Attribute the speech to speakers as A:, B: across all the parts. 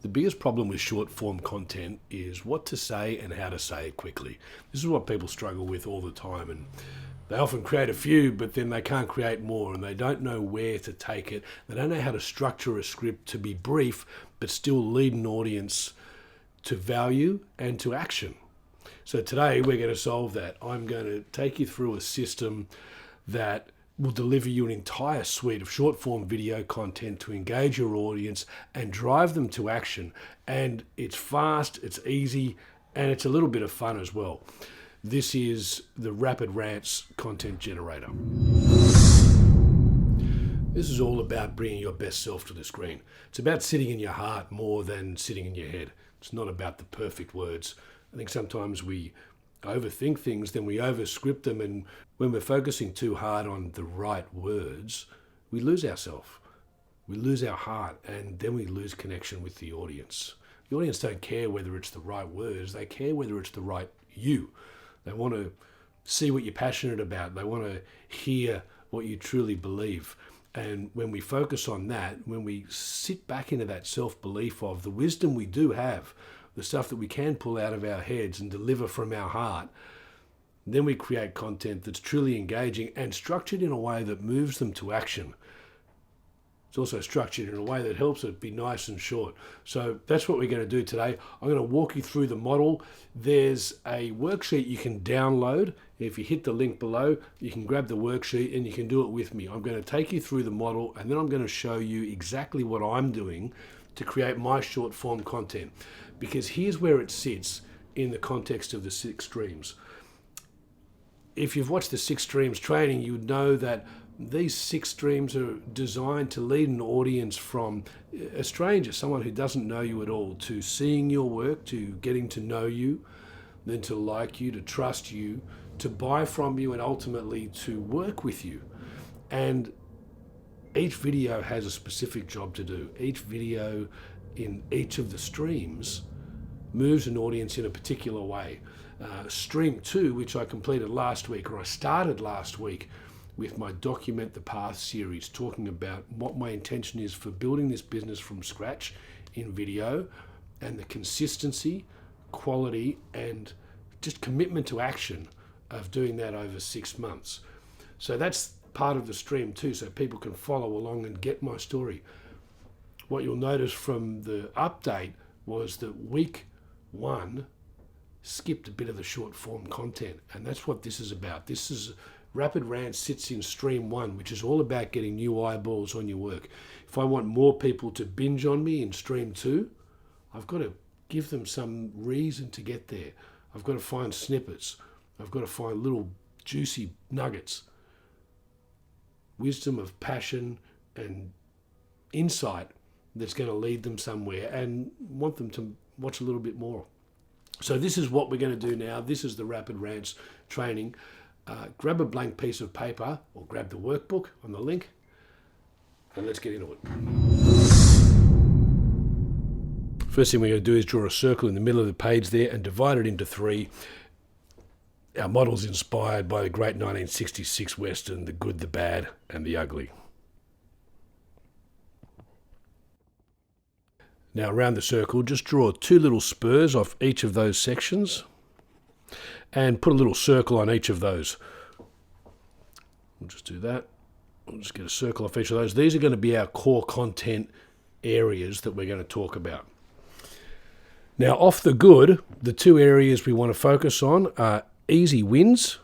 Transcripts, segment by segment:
A: The biggest problem with short form content is what to say and how to say it quickly. This is what people struggle with all the time, and they often create a few, but then they can't create more, and they don't know where to take it. They don't know how to structure a script to be brief, but still lead an audience to value and to action. So today we're going to solve that. I'm going to take you through a system that will deliver you an entire suite of short form video content to engage your audience and drive them to action. And it's fast, it's easy, and it's a little bit of fun as well. This is the Rapid Rants content generator. This is all about bringing your best self to the screen. It's about sitting in your heart more than sitting in your head. It's not about the perfect words. I think sometimes we overthink things, then we overscript them, and when we're focusing too hard on the right words, we lose ourselves. We lose our heart, and then we lose connection with the audience. The audience don't care whether it's the right words, they care whether it's the right you. They want to see what you're passionate about. They want to hear what you truly believe. And when we focus on that, when we sit back into that self-belief of the wisdom we do have, the stuff that we can pull out of our heads and deliver from our heart, then we create content that's truly engaging and structured in a way that moves them to action. It's also structured in a way that helps it be nice and short. So that's what we're going to do today. I'm going to walk you through the model. There's a worksheet you can download. If you hit the link below, you can grab the worksheet and you can do it with me. I'm going to take you through the model, and then I'm going to show you exactly what I'm doing to create my short form content. Because here's where it sits in the context of the 6 streams. If you've watched the 6 streams training, you would know that these 6 streams are designed to lead an audience from a stranger, someone who doesn't know you at all, to seeing your work, to getting to know you, then to like you, to trust you, to buy from you, and ultimately to work with you. And each video has a specific job to do. Each video in each of the streams moves an audience in a particular way. Stream 2, which I completed last week, or I started last week with my Document the Path series, talking about what my intention is for building this business from scratch in video, and the consistency, quality, and just commitment to action of doing that over 6 months. So that's part of the stream too, so people can follow along and get my story. What you'll notice from the update was that week 1 skipped a bit of the short form content, and that's what this is about. This is Rapid Rant sits in stream 1, which is all about getting new eyeballs on your work. If I want more people to binge on me in stream 2, I've got to give them some reason to get there. I've got to find snippets. I've got to find little juicy nuggets, wisdom of passion and insight that's going to lead them somewhere, and want them to watch a little bit more. So this is what we're going to do now. This is the Rapid Rants training. Grab a blank piece of paper or grab the workbook on the link, and let's get into it. First thing we're going to do is draw a circle in the middle of the page there and divide it into 3. Our model's inspired by the great 1966 Western, The Good, the Bad, and the Ugly. Now around the circle, just draw 2 little spurs off each of those sections and put a little circle on each of those. We'll just do that. We'll just get a circle off each of those. These are going to be our core content areas that we're going to talk about. Now off the good, the 2 areas we want to focus on are easy wins,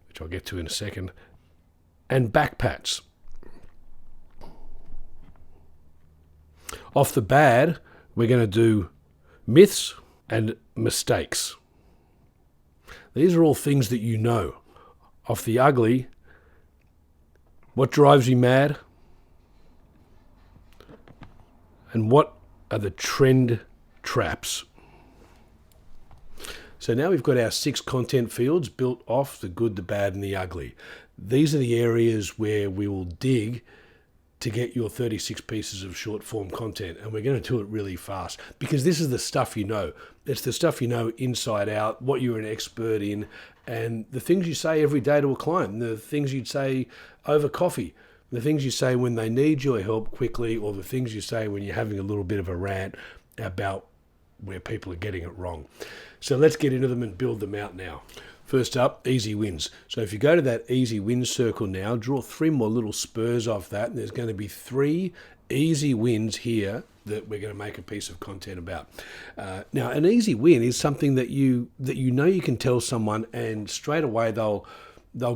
A: which I'll get to in a second, and backpats. Off the bad, we're going to do myths and mistakes. These are all things that you know. Off the ugly, what drives you mad? And what are the trend traps? So now we've got our 6 content fields built off the good, the bad, and the ugly. These are the areas where we will dig to get your 36 pieces of short form content. And we're going to do it really fast because this is the stuff you know. It's the stuff you know inside out, what you're an expert in, and the things you say every day to a client, and the things you'd say over coffee. The things you say when they need your help quickly, or the things you say when you're having a little bit of a rant about where people are getting it wrong. So let's get into them and build them out now. First up, easy wins. So if you go to that easy wins circle now, draw 3 more little spurs off that, and there's going to be 3 easy wins here that we're going to make a piece of content about. Now, an easy win is something that you know you can tell someone, and straight away they'll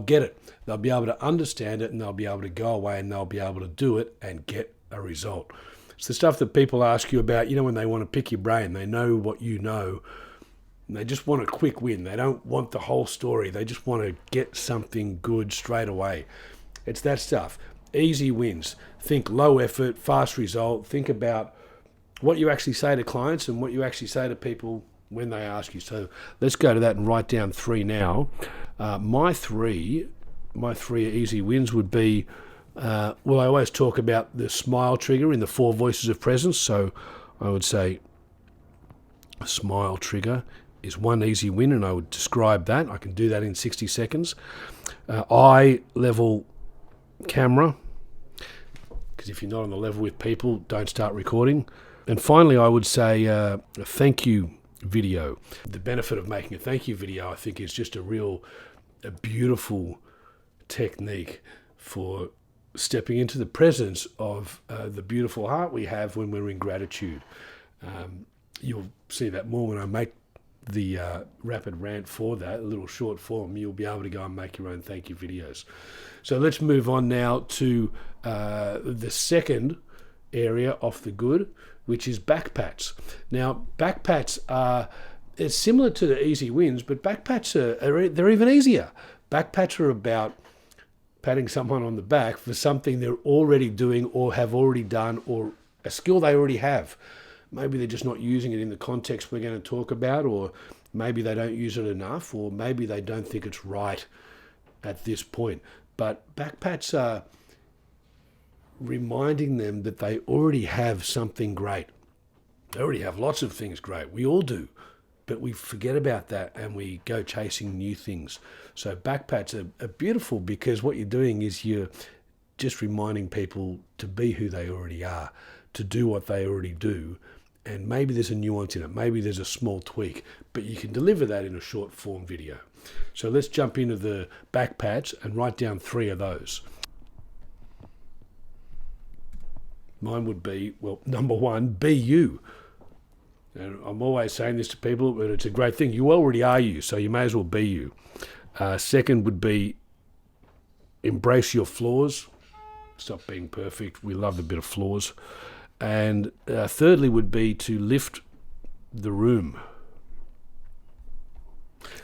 A: get it. They'll be able to understand it, and they'll be able to go away and they'll be able to do it and get a result. It's the stuff that people ask you about, when they want to pick your brain. They know what you know, and they just want a quick win. They don't want the whole story. They just want to get something good straight away. It's that stuff. Easy wins. Think low effort, fast result. Think about what you actually say to clients and what you actually say to people when they ask you. So let's go to that and write down 3 now. My three easy wins would be, I always talk about the smile trigger in the 4 voices of presence. So I would say a smile trigger is one easy win, and I would describe that. I can do that in 60 seconds. Eye level camera, because if you're not on the level with people, don't start recording. And finally, I would say a thank you video. The benefit of making a thank you video, I think, is just a beautiful technique for stepping into the presence of the beautiful heart we have when we're in gratitude. You'll see that more when I make the rapid rant for that, a little short form. You'll be able to go and make your own thank you videos. So let's move on now to the second area off the good, which is back pats. Now, back pats it's similar to the easy wins, but back pats they're even easier. Back pats are about patting someone on the back for something they're already doing or have already done, or a skill they already have. Maybe they're just not using it in the context we're going to talk about, or maybe they don't use it enough, or maybe they don't think it's right at this point. But back pats are reminding them that they already have something great. They already have lots of things great. We all do. But we forget about that and we go chasing new things. So back pats are beautiful, because what you're doing is you're just reminding people to be who they already are, to do what they already do. And maybe there's a nuance in it. Maybe there's a small tweak, but you can deliver that in a short form video. So let's jump into the back pats and write down 3 of those. Mine would be, number 1, be you. And I'm always saying this to people, but it's a great thing. You already are you, so you may as well be you. Second would be embrace your flaws. Stop being perfect. We love a bit of flaws. And thirdly would be to lift the room.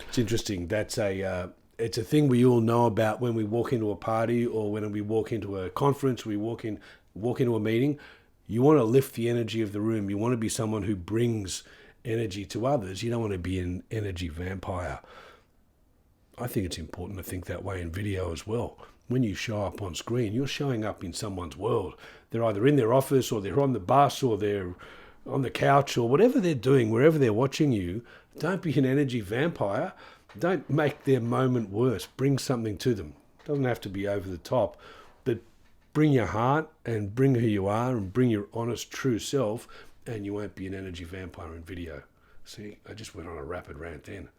A: It's interesting. That's it's a thing we all know about when we walk into a party, or when we walk into a conference, we walk into a meeting. You want to lift the energy of the room. You want to be someone who brings energy to others. You don't want to be an energy vampire. I think it's important to think that way in video as well. When you show up on screen, you're showing up in someone's world. They're either in their office, or they're on the bus, or they're on the couch, or whatever they're doing, wherever they're watching you. Don't be an energy vampire. Don't make their moment worse. Bring something to them. It doesn't have to be over the top, but bring your heart and bring who you are and bring your honest, true self, and you won't be an energy vampire in video. See, I just went on a rapid rant then.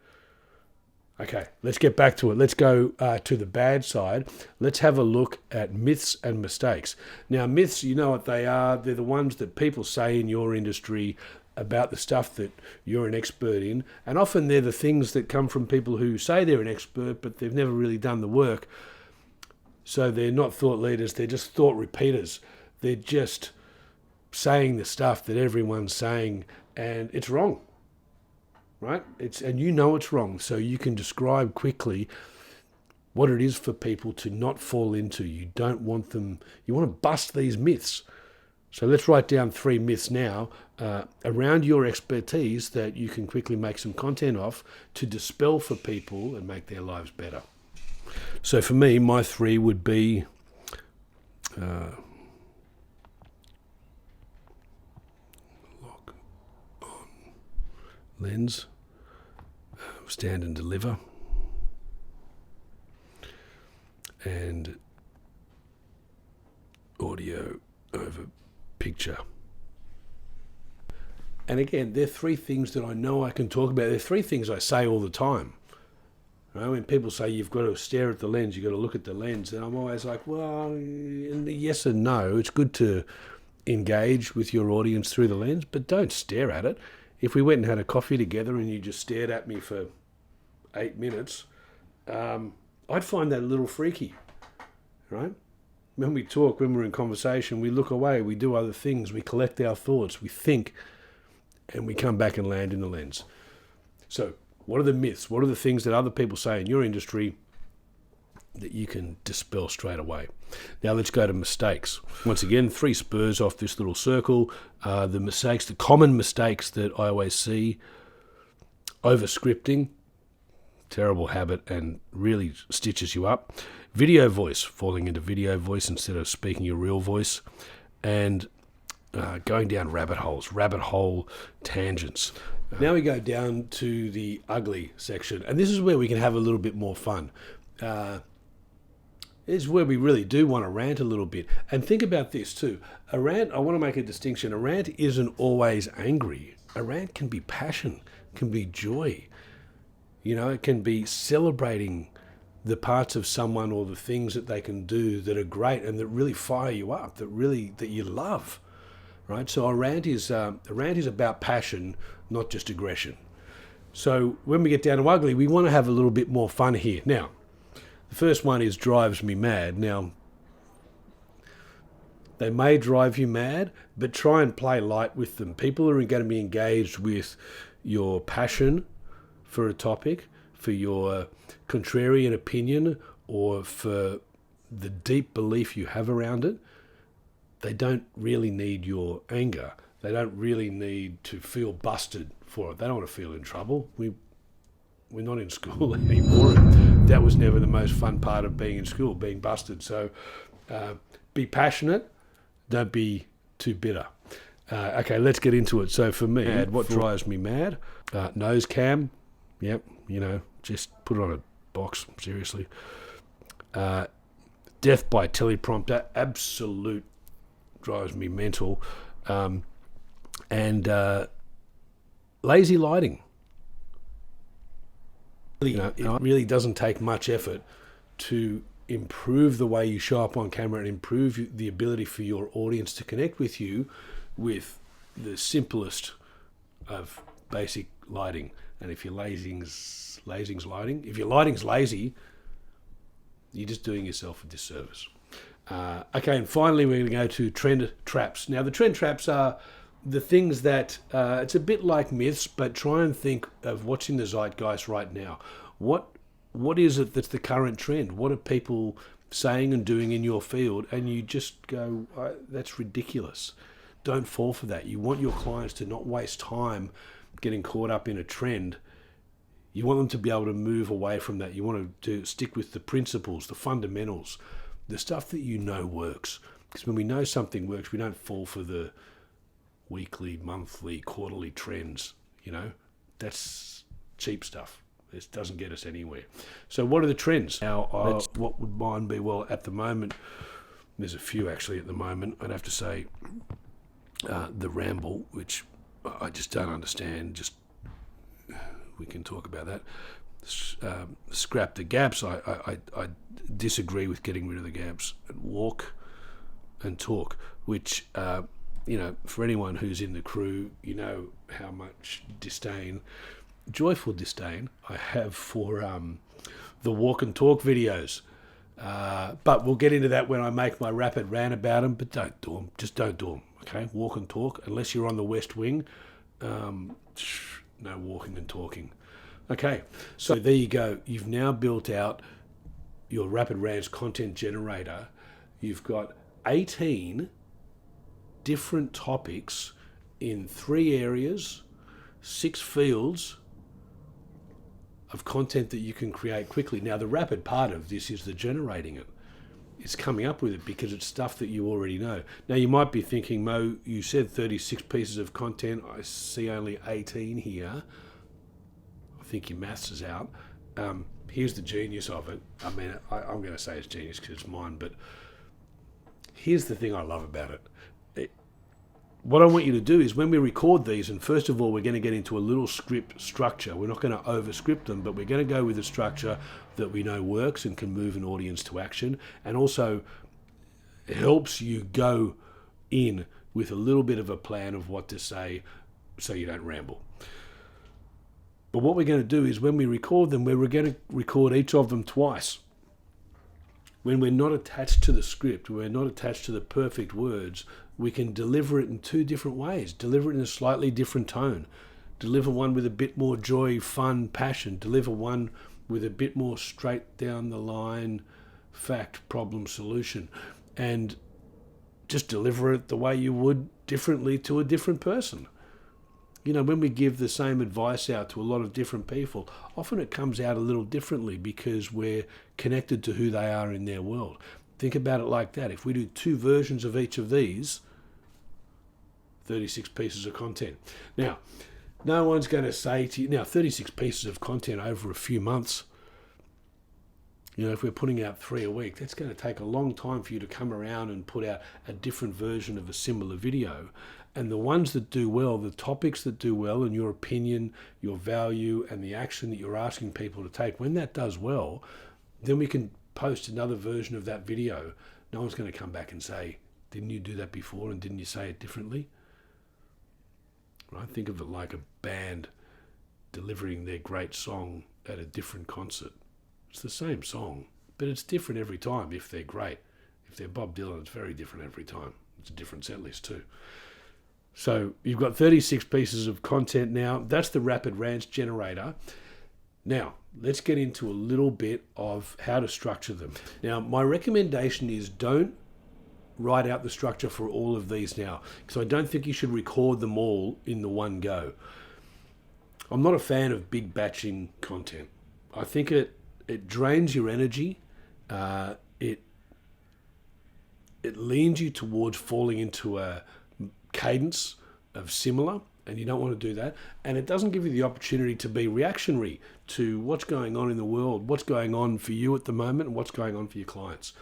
A: Okay, let's get back to it. Let's go to the bad side. Let's have a look at myths and mistakes. Now, myths, you know what they are. They're the ones that people say in your industry about the stuff that you're an expert in. And often they're the things that come from people who say they're an expert, but they've never really done the work. So they're not thought leaders, they're just thought repeaters. They're just saying the stuff that everyone's saying, and it's wrong. Right? And you know it's wrong, so you can describe quickly what it is for people to not fall into. You don't want them, you want to bust these myths. So let's write down 3 myths now around your expertise that you can quickly make some content off to dispel for people and make their lives better. So for me, my 3 would be lock on lens, stand and deliver, and picture. And again, they're three things that I know I can talk about. They're three things I say all the time. Right? When people say you've got to stare at the lens, you've got to look at the lens, and I'm always like, well, yes and no. It's good to engage with your audience through the lens, but don't stare at it. If we went and had a coffee together and you just stared at me for 8 minutes, I'd find that a little freaky, right? When we talk, when we're in conversation, we look away, we do other things, we collect our thoughts, we think, and we come back and land in the lens. So what are the myths? What are the things that other people say in your industry that you can dispel straight away? Now let's go to mistakes. Once again, 3 spurs off this little circle. The mistakes, the common mistakes that I always see: over-scripting, terrible habit and really stitches you up. Video voice, falling into video voice instead of speaking your real voice. And going down rabbit hole tangents. Now we go down to the ugly section, and this is where we can have a little bit more fun. This is where we really do want to rant a little bit. And think about this too. A rant, I want to make a distinction. A rant isn't always angry. A rant can be passion, can be joy. You know, it can be celebrating the parts of someone or the things that they can do that are great and that really fire you up, that you love. Right, so a rant is about passion, not just aggression. So when we get down to ugly, we want to have a little bit more fun here. Now, the first one is drives me mad. Now, they may drive you mad, but try and play light with them. People are going to be engaged with your passion for a topic, for your contrarian opinion, or for the deep belief you have around it. They don't really need your anger. They don't really need to feel busted for it. They don't want to feel in trouble. We're not in school anymore. That was never the most fun part of being in school, being busted. So be passionate. Don't be too bitter. Okay, let's get into it. So for me, what drives me mad? Nose cam. Yep, just put it on a box, seriously. Death by teleprompter. Absolute drives me mental. And lazy lighting. It really doesn't take much effort to improve the way you show up on camera and improve the ability for your audience to connect with you with the simplest of basic lighting. And if your lighting's lazy, you're just doing yourself a disservice. Okay, and finally we're going to go to trend traps. Now the trend traps are the things that, it's a bit like myths, but try and think of what's in the zeitgeist right now. What is it that's the current trend? What are people saying and doing in your field? And you just go, that's ridiculous. Don't fall for that. You want your clients to not waste time getting caught up in a trend. You want them to be able to move away from that. You want to stick with the principles, the fundamentals, the stuff that you know works. Because when we know something works, we don't fall for the weekly, monthly, quarterly trends. That's cheap stuff. This doesn't get us anywhere. So what are the trends? Now, what would mine be? Well, at the moment, there's a few actually at the moment. I'd have to say the ramble, which I just don't understand. We can talk about that. Scrap the gaps. I disagree with getting rid of the gaps. Walk and talk, which, for anyone who's in the crew, you know how much joyful disdain I have for the walk and talk videos. But we'll get into that when I make my rapid rant about them, but don't do them. Just don't do them, okay? Walk and talk, unless you're on the West Wing, no walking and talking. Okay, so there you go. You've now built out your Rapid Rants content generator. You've got 18 different topics in 3 areas, 6 fields of content that you can create quickly. Now, the rapid part of this is the generating it. It's coming up with it because it's stuff that you already know. Now, you might be thinking, Mo, you said 36 pieces of content. I see only 18 here. I think your maths is out. Here's the genius of it. I mean, I'm going to say it's genius because it's mine, but here's the thing I love about it. what I want you to do is when we record these, and first of all, we're going to get into a little script structure. We're not going to over-script them, but we're going to go with a structure that we know works and can move an audience to action, and also helps you go in with a little bit of a plan of what to say so you don't ramble. But what we're going to do is when we record them, we're going to record each of them twice. When we're not attached to the script, we're not attached to the perfect words, we can deliver it in two different ways. Deliver it in a slightly different tone. Deliver one with a bit more joy, fun, passion. Deliver one with a bit more straight down the line, fact, problem, solution. And just deliver it the way you would differently to a different person. You know, when we give the same advice out to a lot of different people, often it comes out a little differently because we're connected to who they are in their world. Think about it like that. If we do 2 versions of each of these, 36 pieces of content. Now, no one's going to say to you, now 36 pieces of content over a few months, you know, if we're putting out 3 a week, that's going to take a long time for you to come around and put out a different version of a similar video. And the ones that do well, the topics that do well, and your opinion, your value, and the action that you're asking people to take, when that does well, then we can post another version of that video. No one's going to come back and say, didn't you do that before and didn't you say it differently? Right? Think of it like a band delivering their great song at a different concert. It's the same song, but it's different every time if they're great. If they're Bob Dylan, it's very different every time. It's a different set list too. So you've got 36 pieces of content now. That's the Rapid Rants generator. Now, let's get into a little bit of how to structure them. Now, my recommendation is don't write out the structure for all of these now, because I don't think you should record them all in the one go. I'm not a fan of big batching content. I think it drains your energy. It leans you towards falling into a cadence of similar, and you don't want to do that. And it doesn't give you the opportunity to be reactionary to what's going on in the world, what's going on for you at the moment, and what's going on for your clients.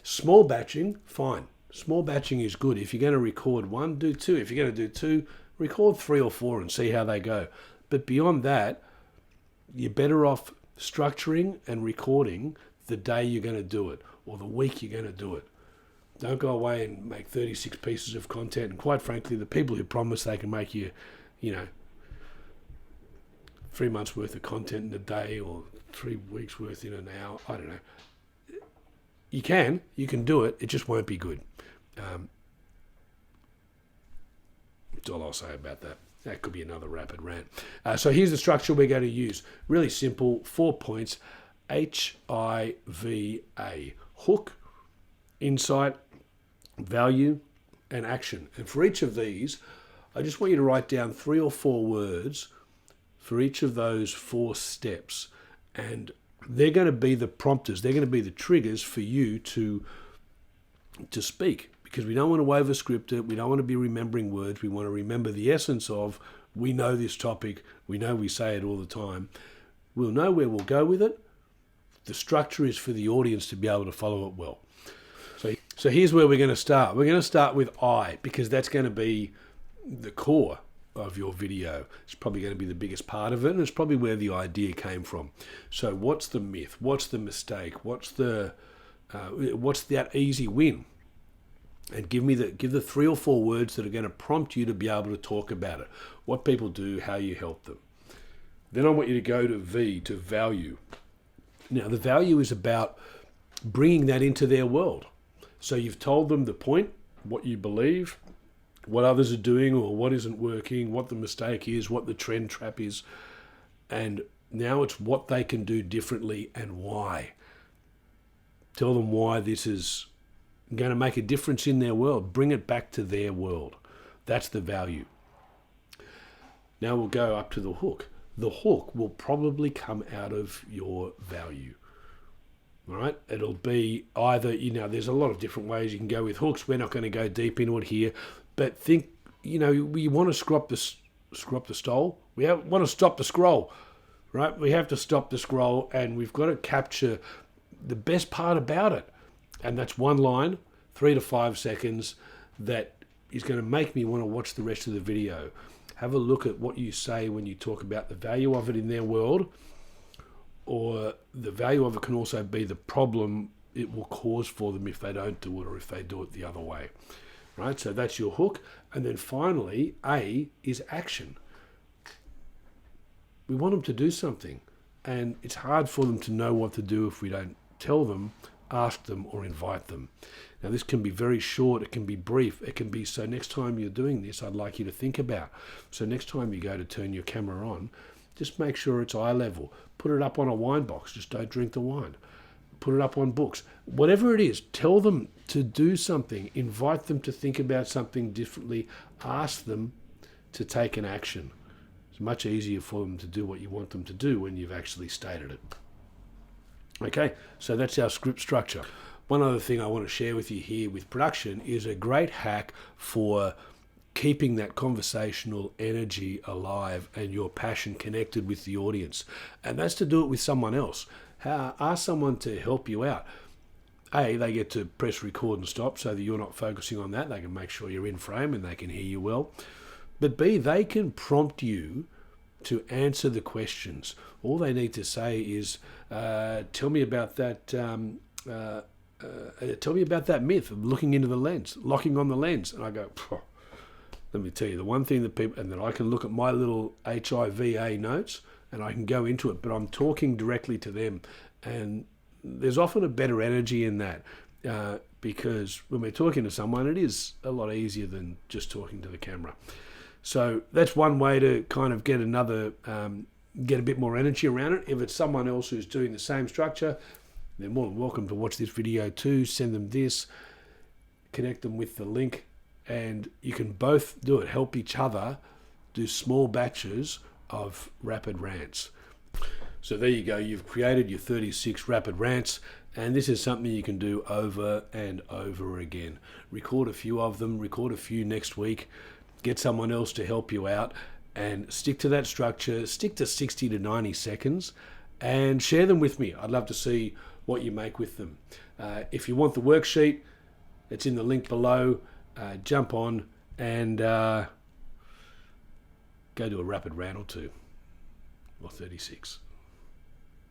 A: Small batching, fine. Small batching is good. If you're going to record 1, do 2. If you're going to do 2, record 3 or 4 and see how they go. But beyond that, you're better off structuring and recording the day you're going to do it or the week you're going to do it. Don't go away and make 36 pieces of content. And quite frankly, the people who promise they can make you, 3 months worth of content in a day or 3 weeks worth in an hour, I don't know. You can do it. It just won't be good. That's all I'll say about that. That could be another rapid rant. So here's the structure we're going to use. Really simple, 4 points. HIVA. Hook, insight, value, and action. And for each of these, I just want you to write down 3 or 4 words for each of those 4 steps. And they're going to be the prompters. They're going to be the triggers for you to speak, because we don't want to overscript it. We don't want to be remembering words. We want to remember the essence of, we know this topic. We know we say it all the time. We'll know where we'll go with it. The structure is for the audience to be able to follow it well. So here's where we're going to start. We're going to start with I, because that's going to be the core of your video. It's probably going to be the biggest part of it, and it's probably where the idea came from. So what's the myth? What's the mistake? What's that easy win? And give the 3 or 4 words that are going to prompt you to be able to talk about it. What people do, how you help them. Then I want you to go to V, to value. Now, the value is about bringing that into their world. So you've told them the point, what you believe, what others are doing or what isn't working, what the mistake is, what the trend trap is. And now it's what they can do differently and why. Tell them why this is going to make a difference in their world. Bring it back to their world. That's the value. Now we'll go up to the hook. The hook will probably come out of your value. All right? It'll be either, there's a lot of different ways you can go with hooks. We're not going to go deep into it here. But think, we want to scrop the stole. We want to stop the scroll, right? We have to stop the scroll, and we've got to capture the best part about it. And that's one line, 3 to 5 seconds, that is going to make me want to watch the rest of the video. Have a look at what you say when you talk about the value of it in their world, or the value of it can also be the problem it will cause for them if they don't do it or if they do it the other way. Right? So that's your hook. And then finally, A is action. We want them to do something, and it's hard for them to know what to do if we don't tell them, ask them, or invite them. Now, this can be very short, it can be brief, it can be, so next time you're doing this, I'd like you to think about. So next time you go to turn your camera on, just make sure it's eye level. Put it up on a wine box, just don't drink the wine. Put it up on books. Whatever it is, tell them to do something, invite them to think about something differently, ask them to take an action. It's much easier for them to do what you want them to do when you've actually stated it. Okay, so that's our script structure. One other thing I want to share with you here with production is a great hack for keeping that conversational energy alive and your passion connected with the audience. And that's to do it with someone else. Ask someone to help you out. A, they get to press record and stop so that you're not focusing on that. They can make sure you're in frame and they can hear you well. But B, they can prompt you to answer the questions. All they need to say is, tell me about that. Tell me about that myth of looking into the lens, locking on the lens. And I go, let me tell you, the one thing that people, and then I can look at my little HIVA notes and I can go into it, but I'm talking directly to them. And there's often a better energy in that because when we're talking to someone, it is a lot easier than just talking to the camera. So that's one way to kind of get get a bit more energy around it. If it's someone else who's doing the same structure, they're more than welcome to watch this video too. Send them this, connect them with the link, and you can both do it. Help each other do small batches of rapid rants. So there you go. You've created your 36 rapid rants, and this is something you can do over and over again. Record a few of them, record a few next week, get someone else to help you out, and stick to that structure, stick to 60 to 90 seconds, and share them with me. I'd love to see what you make with them. If you want the worksheet, it's in the link below. Jump on and go do a rapid rant or two, or 36.